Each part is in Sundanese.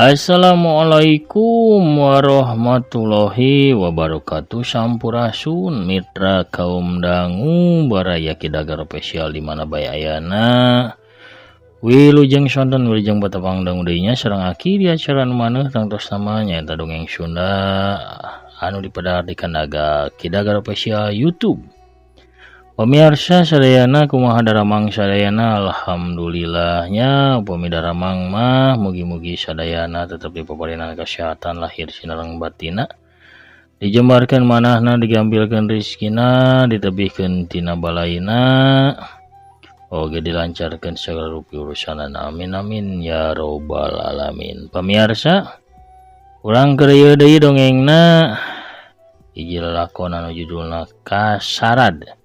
Assalamualaikum warahmatullahi wabarakatuh. Sampurasun mitra kaum dangu baraya kidagar spesial di mana bae ayana. Wilujeng sonten wilujeng batapang dangu deunya sareng aki di acara nu maneuh tangtos namanya eta dongeng Sunda anu dipadardikan daga kidagar spesial YouTube. Pemirsa sadayana kumaha daramang sadayana, alhamdulillahnya pamidaramang mah mugi-mugi sadayana tetep dipaparingan kesehatan lahir sinareng batina, dijembarkeun manahna, digambilkeun rezekina, ditebihkeun tina balaina, oge dilancarkeun segala rupi urusanana, amin amin ya robbal alamin. Pamirsa, urang keur ieu deui dongengna, hiji lalakon anu judulna Kasarad.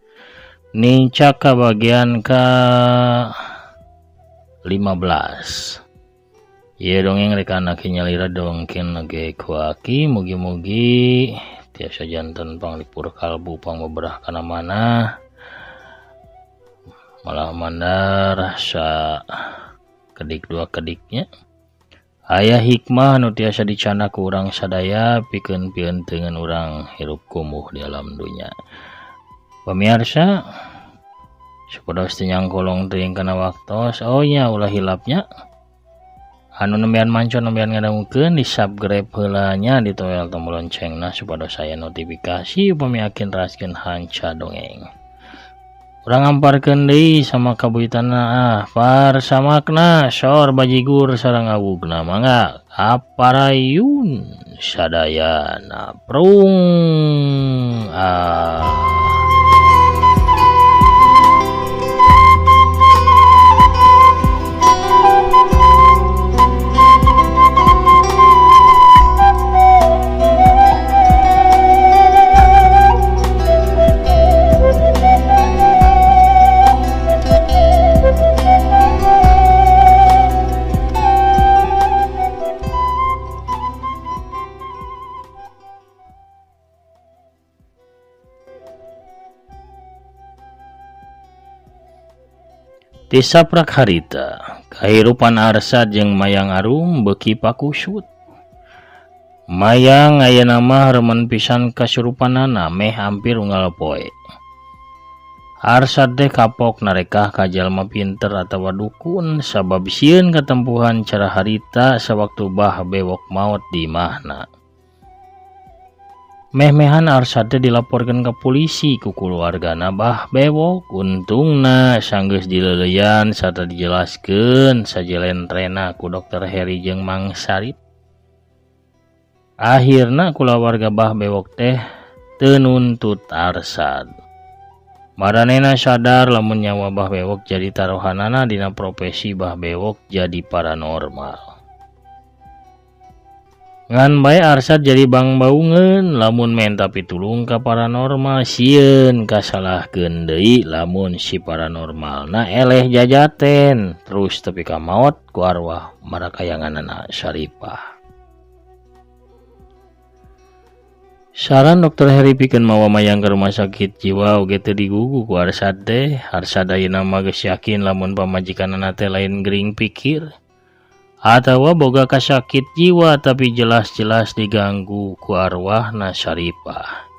Nincak ka bagian ka 15. Ieu dongeng rek anak nyalira dongkeun ge ku aki, mugi-mugi tiasa janten panglipur kalbu pangbeberah kana manah. Malah mandar sa kedik dua kediknya. Aya hikmah nu tiasa dicana ku urang sadaya pikeun pieuteungan urang hirup kumuh di alam dunya. Pemirsa, sapodos teu nyangkolong teuing kana waktos, oh nya ulah hilapnya. Anu nembean mancon nembean ngadangukeun di subscribe heula nya di toel tombol loncengna supados aya notifikasi upami akin raskeun hanca dongeng. Urang amparkeun deui sama kabuitanna parsamakna sor bajigur sareng awugna mangga aparayun sadayana prung Tisaprak harita, kahirupan Arsad jeung Mayang Arum beuki pakusut. Mayang ayeuna mah remen pisan kasurupanana meh hampir unggal poe. Arsad teh kapok narekah ka jalma pinter atawa dukun sabab sieun katempuhan cara harita sawaktu bah bewok maot di imahna. Meh-mehan Arsad teh dilaporkeun ka polisi ku kulawargana bah bewok. Untungna sanggeus dileuleyan sarta dijelaskeun sajelentrena ku Dokter Heri jeung Mang Sarip. Akhirna kulawarga bah bewok teh teu nuntut Arsad. Maranehna sadar lamun nyawa bah bewok jadi taruhanana dina profesi bah bewok jadi paranormal. Ngan bae Arsad jadi bang baungeun lamun menta pitulung ka paranormal sieun kasalahkeun deui lamun si paranormalna eleh jajaten terus tepi ka maot ku arwah marakayanganana Saripah. Saran Dokter Heri pikeun mawa Mayang ke rumah sakit jiwa oge teu digugu ku Arsad teh. Arsad ayeuna mah geus yakin lamun pamajikanana teh lain gering pikir atawa boga kasakit jiwa tapi jelas-jelas diganggu ku arwahna Saripah.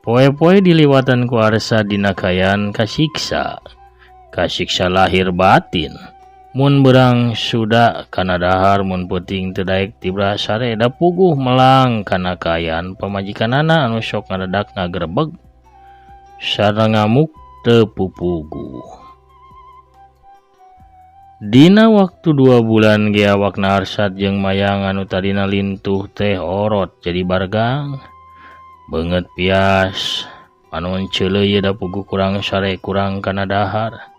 Poe-poe diliwatan ku Arsad dina kayan kasiksa lahir batin. Mun beurang suda kana dahar mun peuting teu daek tibra sare da puguh melang kana kayan pamajikanana anu sok ngadadak ngagrebeg sareng ngamuk teu pupugu. Dina waktu 2 bulan ge awakna Arsad jeung Mayang anu tadina lintuh teh orot jadi bargang. Beungeut pias panon ceuleuh da puguh kurang sare kurang kana dahar.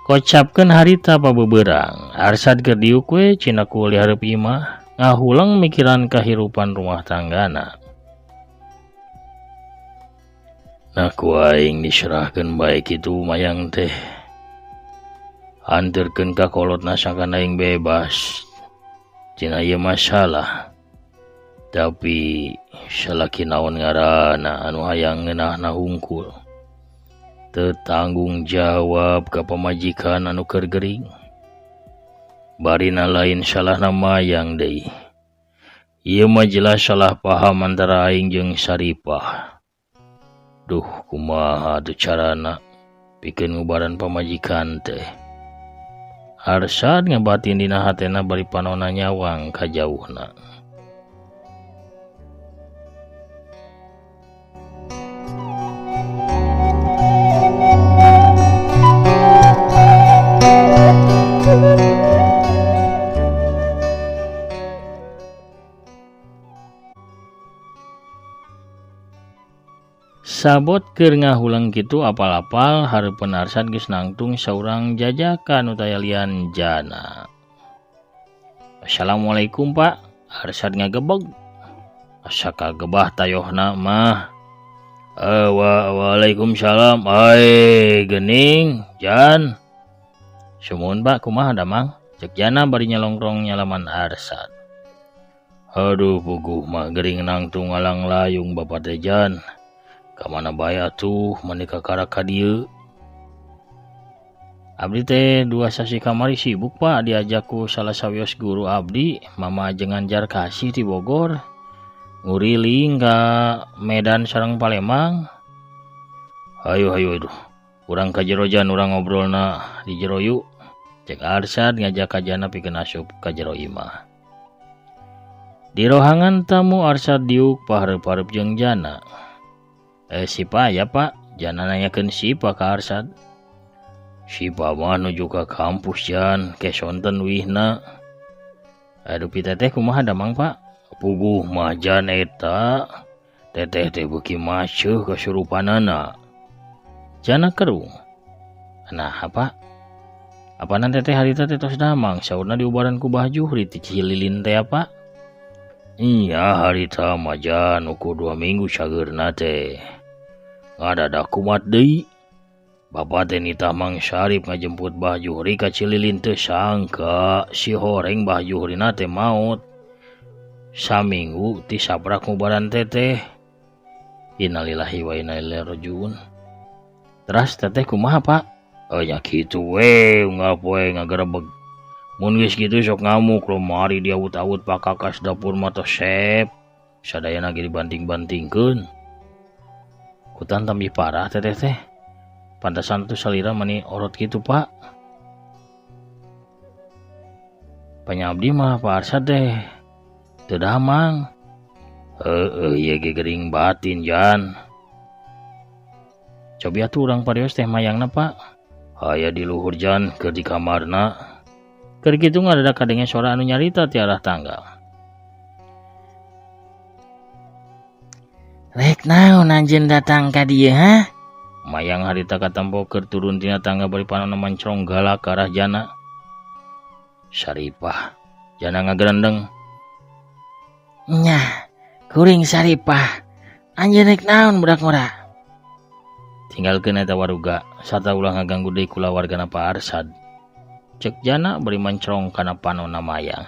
Kocapkeun harita pabebeurang, Arsad keur diuk we cina ku uli hareup imah, ngahulang mikiran kahirupan rumah tanggana. Nah ku aing diserahkeun bae kitu Mayang teh. Anterkeun ka kolotna sangkan aing bebas. Cina ieu masalah. Tapi salaki naon ngaranna anu hayang ngeunahna hungkul. Teu tanggung jawab ka pamajikan anu keur gering. barina lain salah nama yang deui. Ieu mah jelas salah paham antara aing jeung Saripah. Duh, kumaha tuh carana pikeun ngubaran pamajikan teh. Arsad ngabatin dina hatena bari panonna nyawang ka jauhna. Sabot keur ngahulang kitu apal-apal hareupeun Arsad geus nangtung saurang jajakan utaya lian jana. Assalamualaikum Pak. Arsad ngagebeg. Asa kagebah tayohna mah. Waalaikumsalam. Geuning Jan. Sumuhun Pak, kumaha damang? Cek jana bari nyalongkrong nyalaman Arsad. Aduh puguh mah gering nangtung alang layung Bapak teh Jan. Kamana bae atuh manika karaka dieu. Abdi teh 2 sasi kamari sibuk Pak, diajak ku salah sawios guru abdi mama jenganjar kasih di Bogor. Nguriling ka Medan sareng Palembang. Hayu aduh. Urang ka jero Jan, urang ngobrolna di jero yuk. Cek Arsad ngajak kajana pikeun asup ka jero imah. Di rohangan tamu Arsad diuk pahareup-hareup jeung jana. Sipa ya Pak, jana nanyakeun Sipa ka Arsad. Sipa mah nuju ka kampus Jan, kesonten wihna. Aduh piteteh kumaha damang Pak? Puguh mah Jan eta. Teteh teh beuki maceuh kasurupanana. Jana kerung. Nah apa? Apana teteh harita teh tos damang, saurna diubaran ku Bah Juhri ti Cililin teh apa? Iya harita mah Jan ukur 2 minggu sageurna teh. Ngadadak kumat deui. Bapak teh nitah Mang Syarif ngajemput Bah Juhri ka Cililin teu sangka si horeng Bah Juhrina teh maot. Saminggu ti saprak ngubaran teteh. Innalillahi wa inna ilaihi rajiun. Teras teteh kumaha Pak? Nya kitu we ngapoe ngagerebeg. Mun geus kitu sok ngamuk lomari dia awut-awut Pak Kakas dapur mah tos sep. Sadayana ge dibanting-bantingkeun. Kutan tambih parah teteh teh. Pantasan tuh salira mani orot gitu Pak. Panyabdi mah Pak Arsad teh teu damang. Ieu ge gering batin Jan. Cobi atuh urang parios teh mayangna Pak. Aya di luhur Jan keur di kamarna. Keur kitu ngadadak kadenge suara anu nyarita ti arah tangga. Rek naon anjeun datang ka dieu ha? Mayang harita katampo keur turun tina tangga bari panonna mancrong galak ka arah jana. Saripah, jana ngagerendeng. Nyah, kuring Saripah. Anjeun rek naon budak ngora? Tinggalkeun eta waruga, sarta ulah ngaganggu deui kula wargana Pak Arsad. Cek jana bari mancrong kana panonna mayang.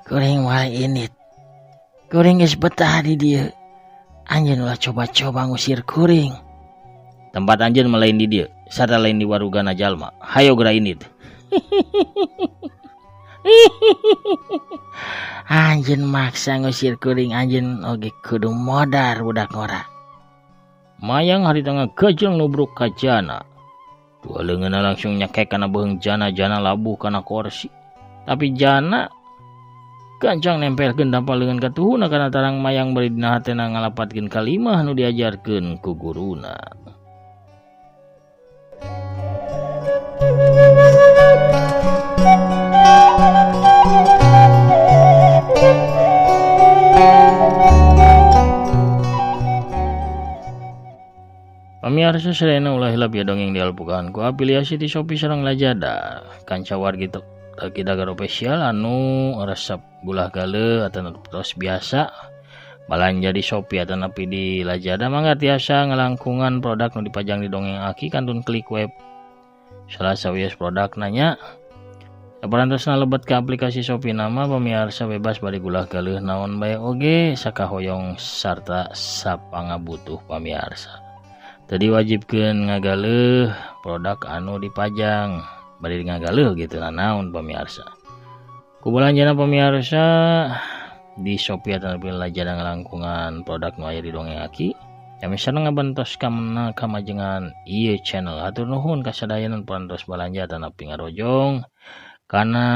Kuring moal init. Kuring geus betah di dieu. Anjeun ulah coba-coba ngusir kuring. Tempat anjeun mah lain di dieu, sarta lain di warugana jalma. Hayo geura init. Anjeun maksa ngusir kuring, anjeun oge kudu modar budak ngora. Mayang harita ngagajeng nubruk ka jana. Dua leungeunna langsung nyekek kana beung jana labuh kana kursi. Tapi jana gancang nempelkeun dampal leungeun ka tuhuna kana tarang mayang bari dina hatena ngalapatkeun kalimah nu diajarkeun ku guruna. Pamirsa sadayana ulah hilap ya dongeng di alpukaan ku afiliasi di Shopee sareng Lazada. Kanca wargi Taki Dagar Official anu resep gula gale atau tos biasa balanja di Shopee atau napi di Lazada mangga tiasa ngelangkungan produk nu dipajang di dongeng aki kantun klik web salah sawias produk nanya. Saparantosna lebet ke aplikasi Shopee nama pamirsa bebas bari gula gale naon bae oge sakahoyong sarta sapangabutuh pamirsa. tadi wajibkeun ngagaleuh produk anu dipajang bari ngagaleuh gitu naon pamirsa. Ku belanjana pamirsa di Shopee atau lajana ngalangkungan produk nu aya di dongeng Aki. Kami sareng ngabantos kamana kamajengan ieu channel. Hatur nuhun kasadayan parantos balanja tanapi ngarojong kana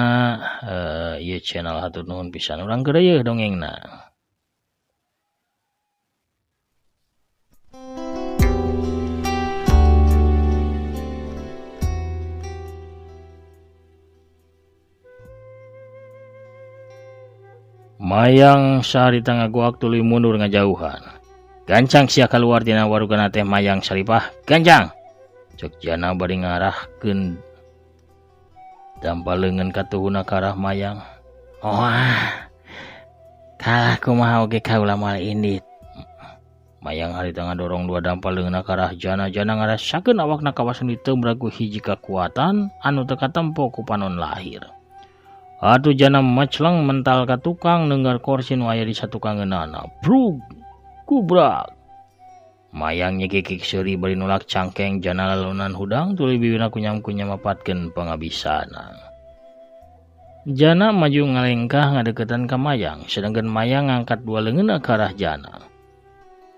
ieu channel. Hatur nuhun pisan urang keureuh dongengna. Mayang saharita ngaguak tuluy mundur ngajauhan. Gancang sia keluar dina warugana teh Mayang Saripah. Gancang! Cek jana bari ngarahkeun dampaleungeun katuhuna ka arah Mayang. Oh, kalah kumaha oge kaula mal indit. Mayang harita ngadorong dua dampaleungeunna ka arah jana. Jana ngarasakeun awakna kawasan diteumbra ku hiji kakuatan anu teu katempo ku panon lahir. Atuh jana maclang mental ka tukang neunggar kursi nu aya di satukangeunana. Brug! Kubrak. Mayang nyekikik seuri bari nulak cangkeng jana lalunan hudang tuluy bibirna kunyam-kunyam mapatkeun pangabisana. Jana maju ngalengkah ngadeukeutan ka Mayang, sedangkan Mayang ngangkat dua leungeunna ka arah jana.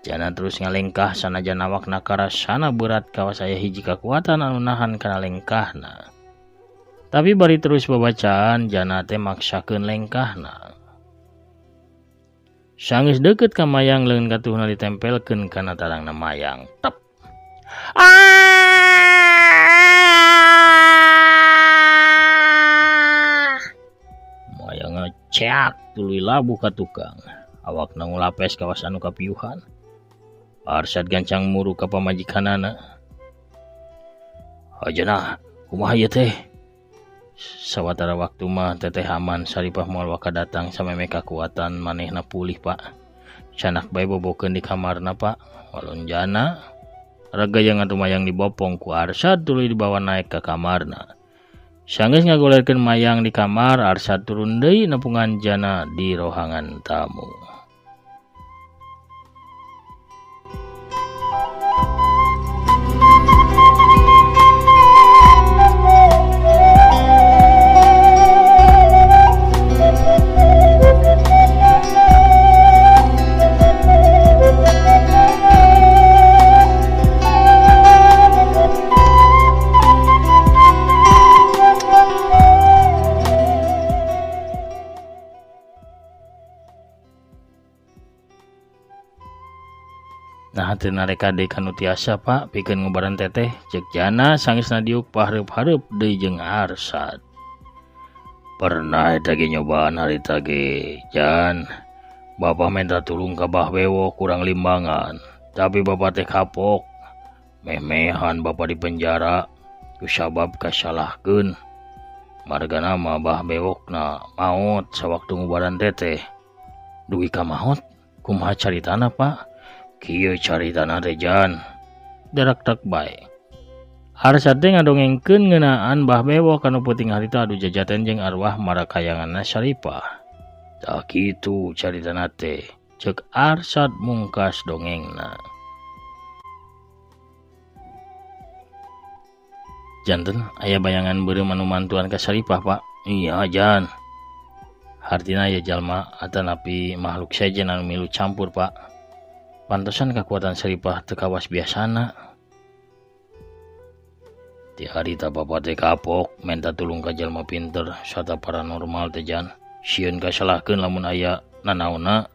Jana terus ngalengkah sanajan awakna karasana berat kawas aya hiji kakuatan anu nahan kana lengkahna. Tapi bari terus babacaan jana teh maksakeun lengkahna. Sanggeus deukeut ka Mayang leungeun katuhna ditempelkeun kana tarangna Mayang. Tep. Mayang ngeceak tuluy labuh ka tukang. Awakna ngulapes kawas anu kapiuhan. Arsad gancang muru ka pamajikanana. Hajana, kumaha ieu teh? Sawatara waktu mah teteh aman Saripah moal waka datang sameme kakuatan manehna pulih Pak. Canak bae bobokeun di kamarna Pak. Walun jana ragaya atuh Mayang dibopong ku Arsad tuluy dibawa naik ke kamarna. Sanggeus ngagolerkeun Mayang di kamar, Arsad turun deui nepungan jana di rohangan tamu. Nah teu nareka deui kanu tiasa Pak pikeun ngubaran teteh cek jana sanggeusna diuk pahareup-hareup deui jeung Arsad. Pernah eta ge nyobaan harita ge Jan. Bapak minta tulung ka Bah Bewok kurang limbangan. Tapi bapak teh kapok. Meh-mehan bapak di penjara kusabab kasalahkeun. Margana mah Bah Bewokna maot sawaktu ngubaran teteh. Duwi ka maot kumaha caritana Pak? Kieu caritana teh Jan. Darak tak bae. Arsad teh ngadongengkeun ngeunaan Bah Bewok anu peuting harita adu jajaten jeung arwah marakayanganna Saripah. Tah kitu caritana teh, ceuk Arsad mungkas dongengna. Janten aya bayangan beureum anu mantuan ka Saripah Pak. Iya Jan. Hartina aya jalma atanapi makhluk sejen anu milu campur Pak. Pantesan kekuatan Saripah teu kawas biasana. Ti harita bapak teh kapok minta tulung ka jalma pinter sarta paranormal teh Jan. Sieun kasalahkeun lamun aya nanaonna.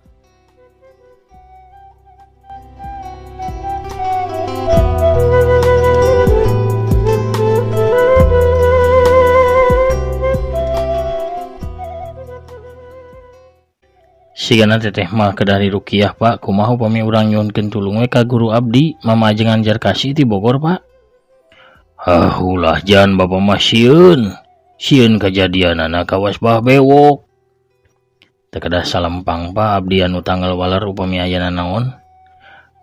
Sigana teteh mah kedari rukiah Pak, kumaha upami urang nyuhunkeun tulung we ka guru abdi mamajengan jar kasih ti Bogor Pak. Ulah Jan bapak mah sieun kajadianana kawas Bah Bewok. Teu kedah salempang Pak abdi anu tanggal waler upami ayana naon.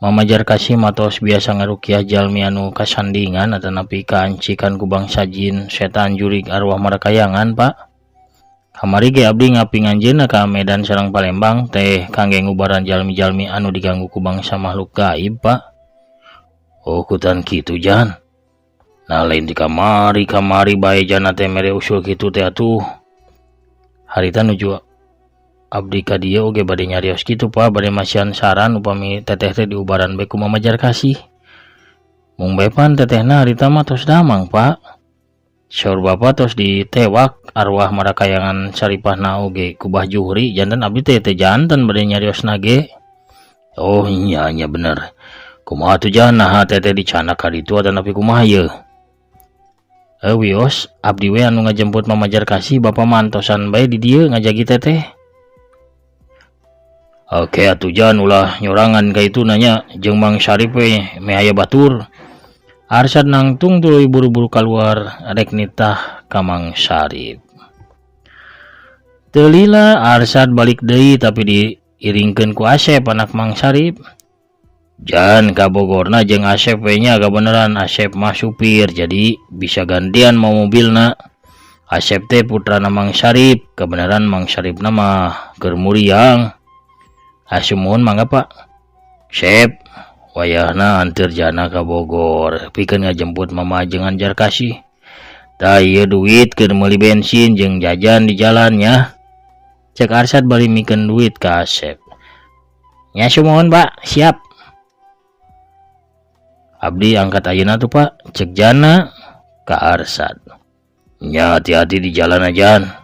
Mamajar kasih matos biasa ngarukiah jalmi anu kasandingan atanapi kaancikan ku bangsa jin, setan, jurig, arwah marakayangan Pak. Kamari ge abdi ngapinganjeunna ka Medan sareng Palembang teh kangge ngubaran jalmi-jalmi anu diganggu ku bangsa makhluk gaib Pak. Oh kutan kitu Jan. Nah lain di kamari bae jana teh mere usul kitu teh atuh. Harita nuju abdi ka dieu oge bade nyarios kitu Pak, bade masihan saran upami teteh teh diubaran bae ku mamajar kasih. Mung bae pan tetehna harita mah tos damang Pak. Saur Bapak tos ditewak arwah marakayangan saripahna oge kubah juhri janten abdi teh janten bade nyariosna ge. Oh iya bener. Kumaha tuh Jan nah teteh dicanak ka ditu atan tapi kumaha ye? Wios abdi we anu ngajemput mamajar kasih Bapak mantosan bae di dieu ngajagi teteh. Oke atuh Jan ulah nyorangan ka itu nanya jeung Mang Syarif we me aya batur. Arsad nangtung tuluy buru-buru keluar rek nitah ka Mang Syarif. Teu lila Arsad balik deui tapi diiringkeun ku Asep anak Mang Syarif. Jan ka Bogorna jeung Asep we nya beneran Asep mah supir jadi bisa gantian mau mobilna. Asep teh putrana Mang Syarif, kebenaran Mang Syarifna mah keur muriang. Asumuhun mangga Pak. Sep, wayahna anteur jana ka Bogor, pikeun ngajemput mama jeung anjar kasih. Tah ieu duit keur meuli bensin jeung jajan di jalannya. Cek Arsad bari mikeun duit ka Asep. Nya sumuhun Pak, siap. Abdi angkat ayeuna tuh Pak, cek jana ka Arsad. Nya hati-hati di jalan aja.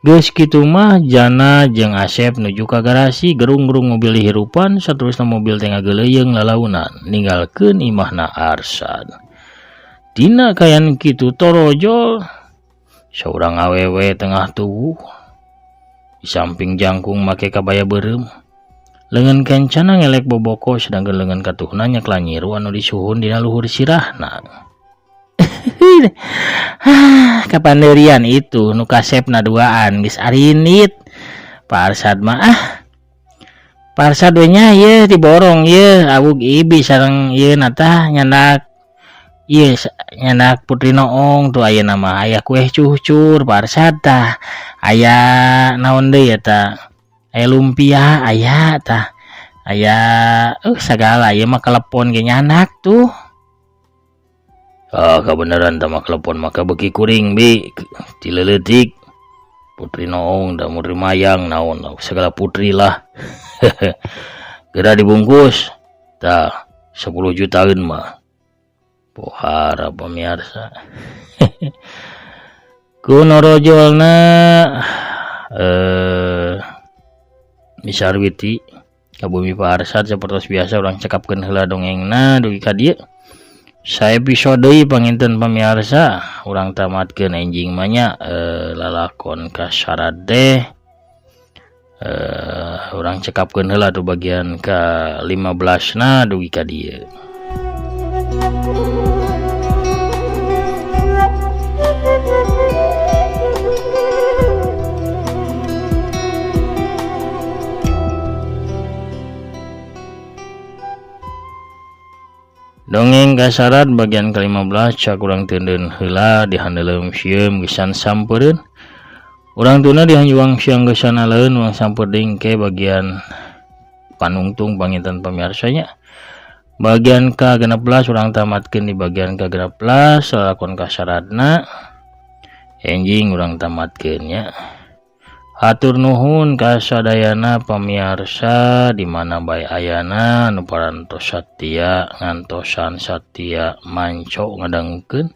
Geus kitu mah jana jeung Asep nuju ka garasi, gerung-gerung mobil dihirupan, saterusna mobil teh ngageuleuyeng lalaunan, ninggalkeun imahna Arsad. Dina kayan kitu torojol, saurang awewe tengah tubuh, di samping jangkung make kabaya beureum. Leungeun kencana ngelek boboko sedangkan leungeun katuhna nyekla nyiru anu disuhun dina luhur sirahna. Kapanderian itu nu kasepna duaan geus arinit. Pak Arsad mah Pak Arsad we nya ieu diborong ieu awug ibi sareng ieu natah nyandak ieu nyandak Putri Noong tuh ayeuna mah aya kueh cucur Pak Arsad tah aya naon deui eta aya lumpia aya tah aya sagala ieu mah telepon ge nyanak tuh. Kebenaran tama telepon maka beki kuring bi dileutik Putri Noong da Putri Mayang naon segala putri lah. Geura dibungkus tah 10 jutaan mah pohara pamirsa. Kuno rojolna misarwiti ka bumi Pak Arsad sapertos biasa urang cekapkeun heula dongengna dugi ka dieu. Sa episode panginten pamirsa urang tamatkeun enjing mah nya lalakon kasyarat teh urang cekapkeun heula tu bagian ka 15 na dugi ka dieu. Dongeng kasyarat bagian ke-15 cak urang teuneun heula dihandeuleum sieum gesan sampeureun. Urang tuna dihanjuang siang gesan aleun urang sampeuring ke bagian panungtung panginten pamirsa nya. Bagian ke-16 urang tamatkeun di bagian ke-16 lalakon kasyaratna. Enjing urang tamatkeun nya. Hatur nuhun kasadayana pamirsa di mana bae ayana anu parantos satia ngantosan satia manco ngadangkeun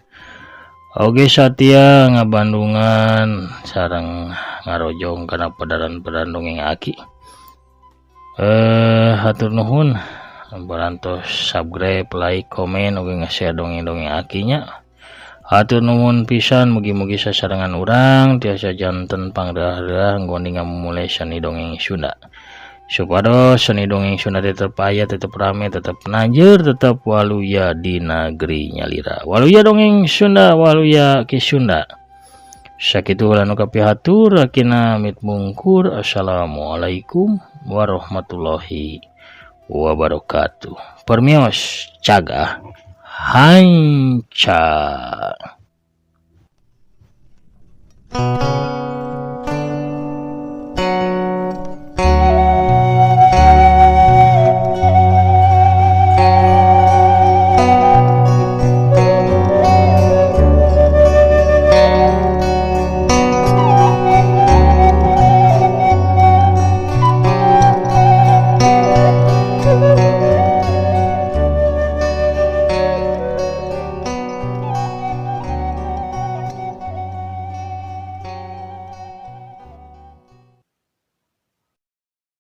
oge satia ngabandungan sareng ngarojong kana pedaran-pedaran dongeng aki. Hatur nuhun parantos subscribe, like, komen oge nge-share dongeng-dongeng akinya. Hatur nuhun pisan mugi-mugi sasarengan urang tiasa janten pangreah-reah nggoni ngamumule seni dongeng Sunda. Supados seni dongeng Sunda tetep aya, tetep rame, tetep nanjeur, tetep waluya di negeri nyalira. Waluya dongeng Sunda, waluya ki Sunda. Sakitu heula nu kapihatur akina mit mungkur. Assalamualaikum warahmatullahi wabarakatuh. Permios cagah hanca.